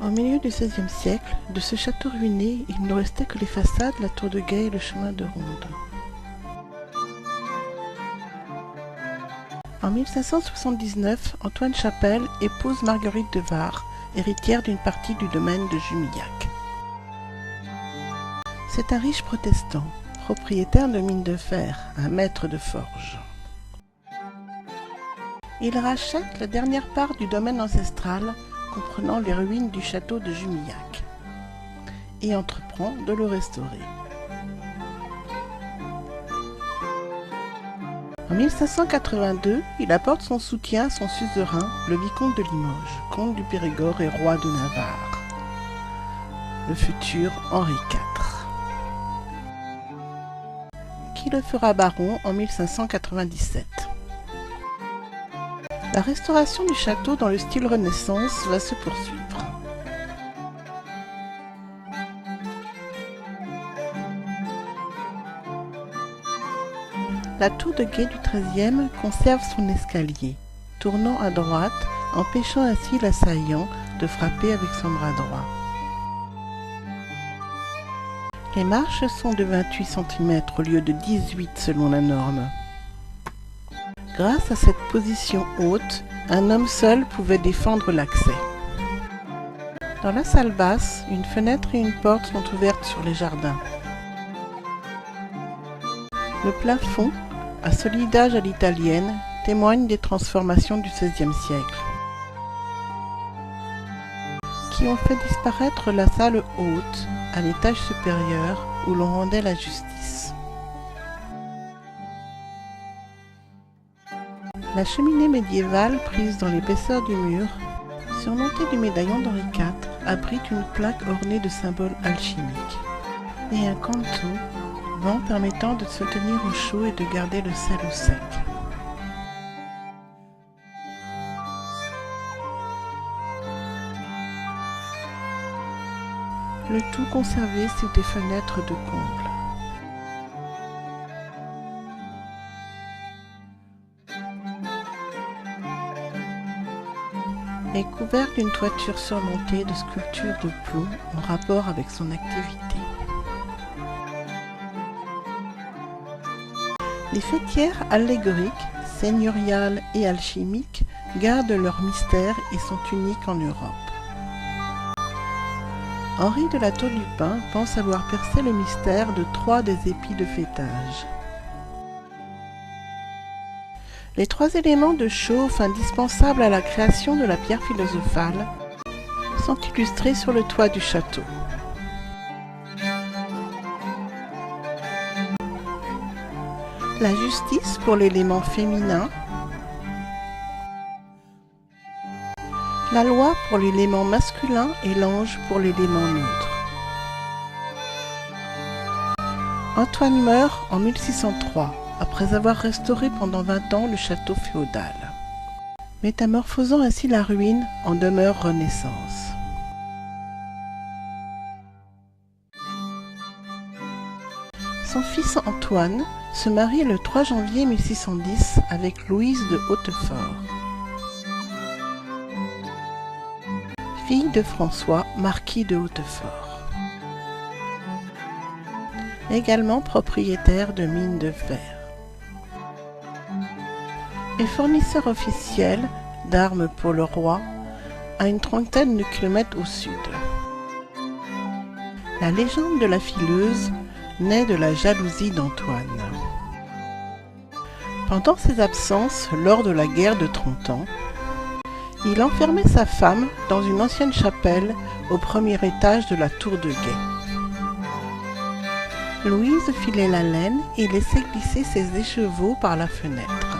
Au milieu du XVIe siècle, de ce château ruiné, il ne restait que les façades, la tour de guet et le chemin de ronde. En 1579, Antoine Chapelle épouse Marguerite de Var, héritière d'une partie du domaine de Jumillac. C'est un riche protestant, propriétaire de mines de fer, un maître de forge. Il rachète la dernière part du domaine ancestral, comprenant les ruines du château de Jumillac, et entreprend de le restaurer. En 1582, il apporte son soutien à son suzerain, le vicomte de Limoges, comte du Périgord et roi de Navarre, le futur Henri IV, qui le fera baron en 1597. La restauration du château dans le style Renaissance va se poursuivre. La tour de guet du XIIIe conserve son escalier, tournant à droite, empêchant ainsi l'assaillant de frapper avec son bras droit. Les marches sont de 28 cm au lieu de 18 selon la norme. Grâce à cette position haute, un homme seul pouvait défendre l'accès. Dans la salle basse, une fenêtre et une porte sont ouvertes sur les jardins. Le plafond, à solidage à l'italienne, témoigne des transformations du XVIe siècle, qui ont fait disparaître la salle haute à l'étage supérieur où l'on rendait la justice. La cheminée médiévale prise dans l'épaisseur du mur, surmontée du médaillon d'Henri IV, abrite une plaque ornée de symboles alchimiques et un canto, vent permettant de se tenir au chaud et de garder le sel au sec. Le tout conservé sous des fenêtres de comble. Est couvert d'une toiture surmontée de sculptures de plomb en rapport avec son activité. Les faîtières allégoriques, seigneuriales et alchimiques gardent leur mystère et sont uniques en Europe. Henri de la Tour-du-Pin pense avoir percé le mystère de 3 des épis de fêtage. Les 3 éléments de chauffe indispensables à la création de la pierre philosophale sont illustrés sur le toit du château. La justice pour l'élément féminin, la loi pour l'élément masculin et l'ange pour l'élément neutre. Antoine meurt en 1603, après avoir restauré pendant 20 ans le château féodal, métamorphosant ainsi la ruine en demeure Renaissance. Son fils Antoine se marie le 3 janvier 1610 avec Louise de Hautefort, fille de François, marquis de Hautefort, également propriétaire de mines de fer, et fournisseur officiel d'armes pour le roi à une trentaine de kilomètres au sud. La légende de la fileuse naît de la jalousie d'Antoine. Pendant ses absences, lors de la guerre de 30 ans, il enfermait sa femme dans une ancienne chapelle au premier étage de la tour de guet. Louise filait la laine et laissait glisser ses écheveaux par la fenêtre,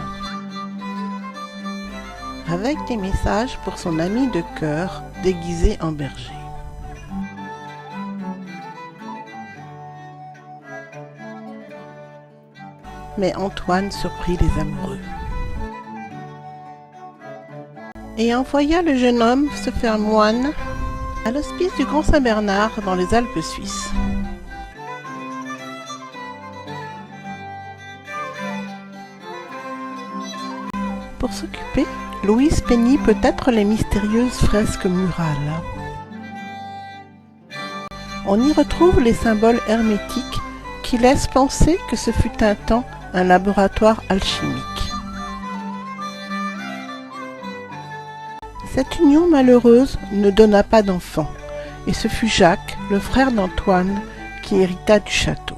avec des messages pour son ami de cœur déguisé en berger. Mais Antoine surprit les amoureux et envoya le jeune homme se faire moine à l'hospice du Grand Saint-Bernard dans les Alpes suisses. Pour s'occuper, Louise peignit peut-être les mystérieuses fresques murales. On y retrouve les symboles hermétiques qui laissent penser que ce fut un temps un laboratoire alchimique. Cette union malheureuse ne donna pas d'enfant, et ce fut Jacques, le frère d'Antoine, qui hérita du château.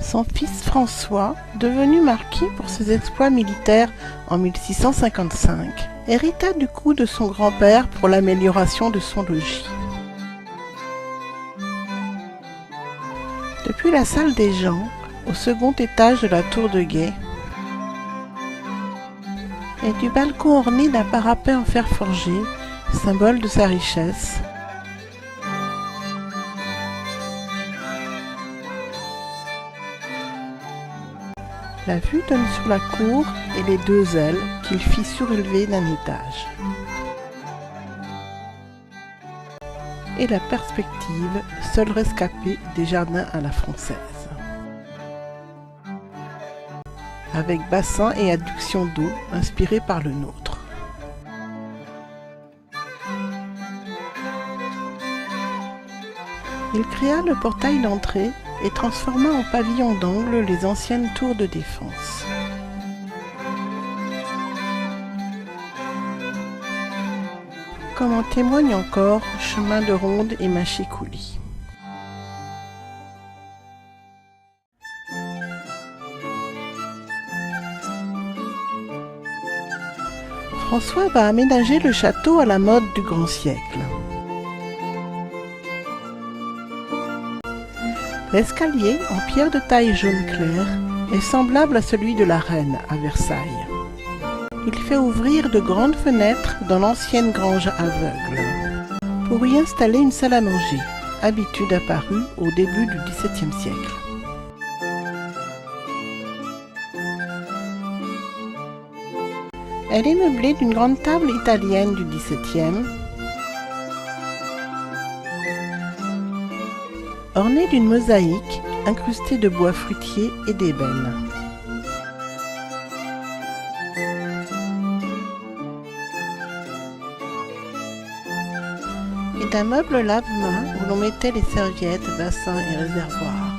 Son fils François, devenu marquis pour ses exploits militaires en 1655, hérita du coup de son grand-père pour l'amélioration de son logis. Depuis la salle des gens, au second étage de la tour de guet, et du balcon orné d'un parapet en fer forgé, symbole de sa richesse, la vue donne sur la cour et les deux ailes qu'il fit surélever d'un étage. Et la perspective, seul rescapé des jardins à la française. Avec bassin et adduction d'eau inspirés par le nôtre. Il créa le portail d'entrée et transforma en pavillon d'angle les anciennes tours de défense. Comme en témoigne encore Chemin de Ronde et Machicoulis. François va aménager le château à la mode du grand siècle. L'escalier, en pierre de taille jaune clair, est semblable à celui de la reine à Versailles. Il fait ouvrir de grandes fenêtres dans l'ancienne grange aveugle, pour y installer une salle à manger, habitude apparue au début du XVIIe siècle. Elle est meublée d'une grande table italienne du XVIIe, ornée d'une mosaïque incrustée de bois fruitier et d'ébène. Et d'un meuble lave-mains où l'on mettait les serviettes, bassins et réservoirs.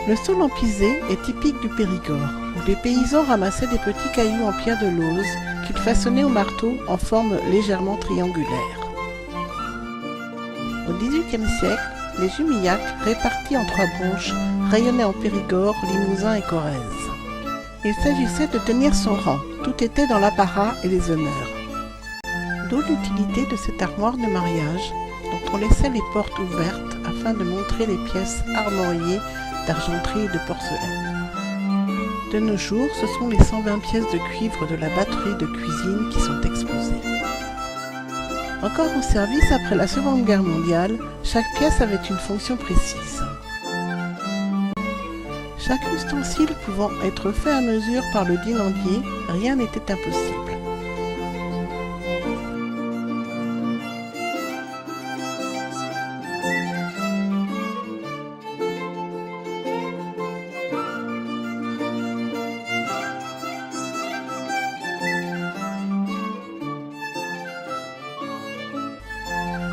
Le sol en pisé est typique du Périgord, où les paysans ramassaient des petits cailloux en pierre de lauze qu'ils façonnaient au marteau en forme légèrement triangulaire. Au XVIIIe siècle, les Jumillac, répartis en 3 branches, rayonnaient en Périgord, Limousin et Corrèze. Il s'agissait de tenir son rang, tout était dans l'apparat et les honneurs. D'où l'utilité de cette armoire de mariage, dont on laissait les portes ouvertes afin de montrer les pièces armoriées d'argenterie et de porcelaine. De nos jours, ce sont les 120 pièces de cuivre de la batterie de cuisine qui sont exposées. Encore en service après la Seconde Guerre mondiale, chaque pièce avait une fonction précise. Chaque ustensile pouvant être fait à mesure par le dinandier, rien n'était impossible.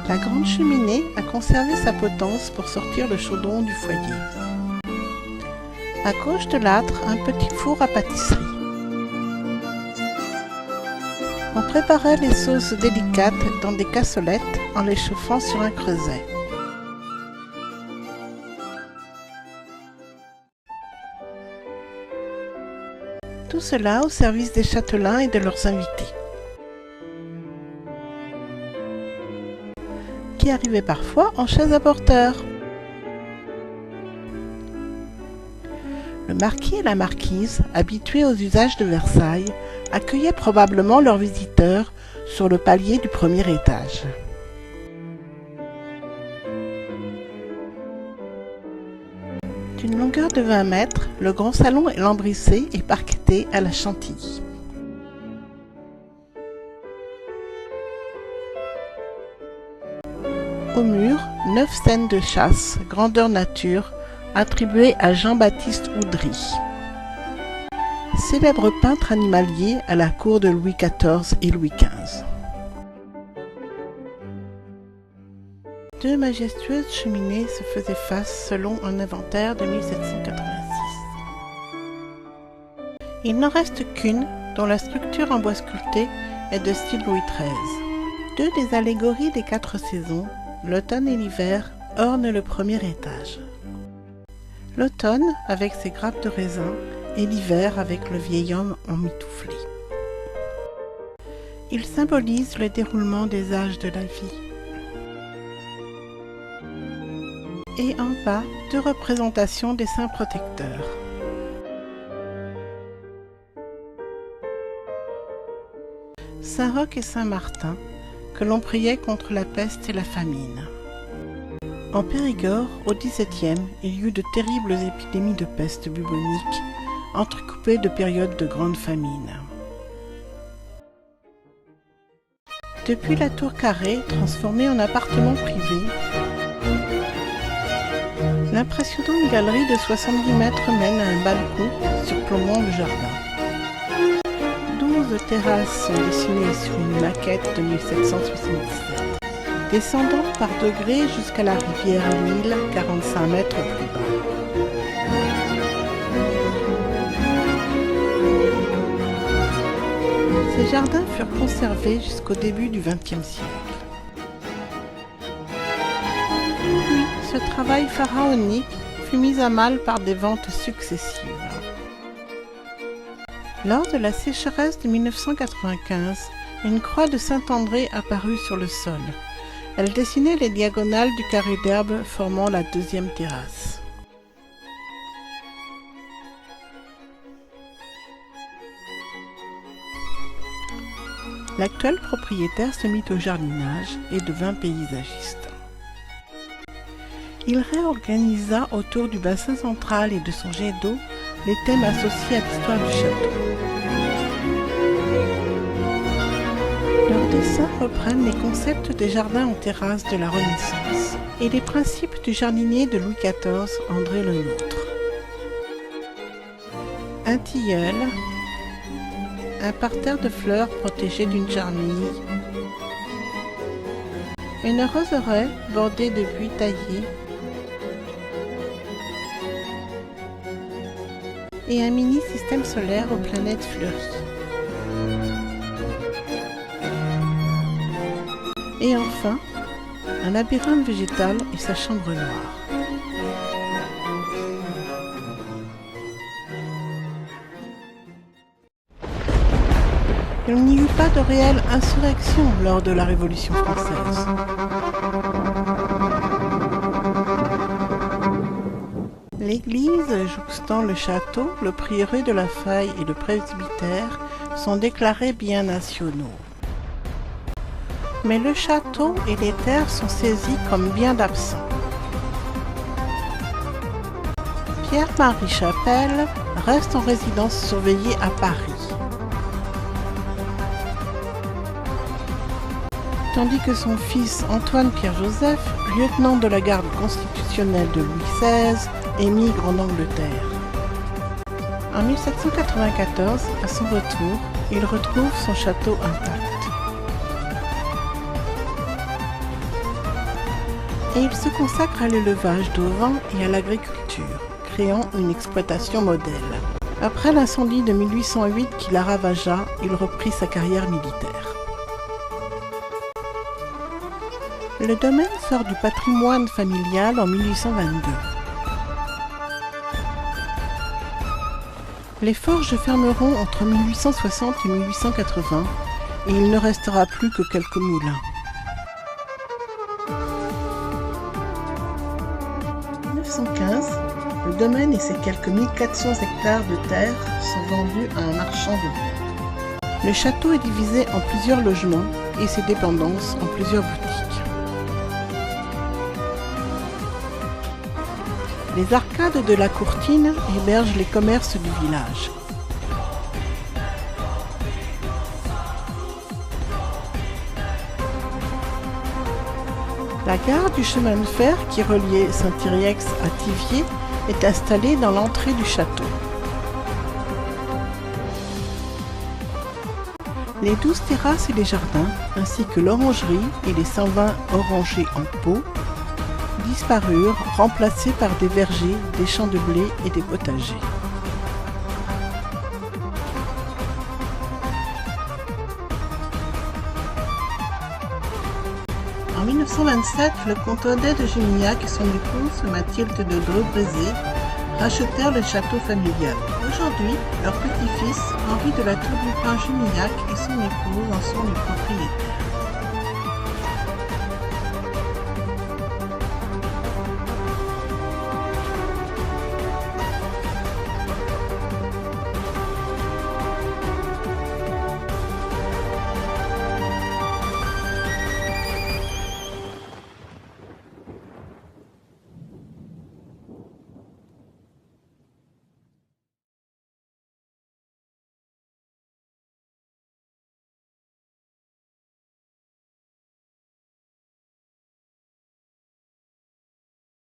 La grande cheminée a conservé sa potence pour sortir le chaudron du foyer. À gauche de l'âtre, un petit four à pâtisserie. On préparait les sauces délicates dans des cassolettes en les chauffant sur un creuset. Tout cela au service des châtelains et de leurs invités, qui arrivaient parfois en chaise à porteur. Le marquis et la marquise, habitués aux usages de Versailles, accueillaient probablement leurs visiteurs sur le palier du premier étage. D'une longueur de 20 mètres, le grand salon est lambrissé et parqueté à la chantilly. Au mur, 9 scènes de chasse, grandeur nature, attribuées à Jean-Baptiste Oudry, célèbre peintre animalier à la cour de Louis XIV et Louis XV. Deux majestueuses cheminées se faisaient face selon un inventaire de 1786. Il n'en reste qu'une, dont la structure en bois sculpté est de style Louis XIII. Deux des allégories des 4 saisons, l'automne et l'hiver, ornent le premier étage. L'automne avec ses grappes de raisin et l'hiver avec le vieil homme emmitouflé. Ils symbolisent le déroulement des âges de la vie. Et en bas, deux représentations des saints protecteurs. Saint-Roch et Saint-Martin, que l'on priait contre la peste et la famine. En Périgord, au XVIIe, il y eut de terribles épidémies de peste bubonique, entrecoupées de périodes de grande famine. Depuis la tour carrée, transformée en appartement privé, l'impressionnante galerie de 70 mètres mène à un balcon surplombant le jardin. 12 terrasses sont dessinées sur une maquette de 1777, descendant par degrés jusqu'à la rivière Nil, 45 mètres plus bas. Ces jardins furent conservés jusqu'au début du XXe siècle. Puis, ce travail pharaonique fut mis à mal par des ventes successives. Lors de la sécheresse de 1995, une croix de Saint-André apparut sur le sol. Elle dessinait les diagonales du carré d'herbe formant la deuxième terrasse. L'actuel propriétaire se mit au jardinage et devint paysagiste. Il réorganisa autour du bassin central et de son jet d'eau les thèmes associés à l'histoire du château. Leurs dessins reprennent les concepts des jardins en terrasse de la Renaissance et les principes du jardinier de Louis XIV, André Le Nôtre. Un tilleul, un parterre de fleurs protégé d'une charmille, une roseraie bordée de buis taillés et un mini-système solaire aux planètes fleuries. Et enfin, un labyrinthe végétal et sa chambre noire. Il n'y eut pas de réelle insurrection lors de la Révolution française. L'église jouxtant le château, le prieuré de la Faille et le presbytère sont déclarés biens nationaux. Mais le château et les terres sont saisis comme biens d'absents. Pierre-Marie Chapelle reste en résidence surveillée à Paris. Tandis que son fils Antoine-Pierre-Joseph, lieutenant de la garde constitutionnelle de Louis XVI, émigre en Angleterre. En 1794, à son retour, il retrouve son château intact. Et il se consacre à l'élevage d'ovins et à l'agriculture, créant une exploitation modèle. Après l'incendie de 1808 qui la ravagea, il reprit sa carrière militaire. Le domaine sort du patrimoine familial en 1822. Les forges fermeront entre 1860 et 1880 et il ne restera plus que quelques moulins. En 1915, le domaine et ses quelques 1400 hectares de terre sont vendus à un marchand de biens. Le château est divisé en plusieurs logements et ses dépendances en plusieurs boutiques. Les arcades de la Courtine hébergent les commerces du village. La gare du chemin de fer qui reliait Saint-Yrieix à Thiviers est installée dans l'entrée du château. Les 12 terrasses et les jardins, ainsi que l'orangerie et les 120 orangers en pot, disparurent, remplacés par des vergers, des champs de blé et des potagers. En 1927, le comte Odet de Jumignac et son épouse, Mathilde de Dreux-Brézé, rachetèrent le château familial. Aujourd'hui, leur petit-fils, Henri de la Tour du Pin Jumignac et son épouse en sont les propriétaires.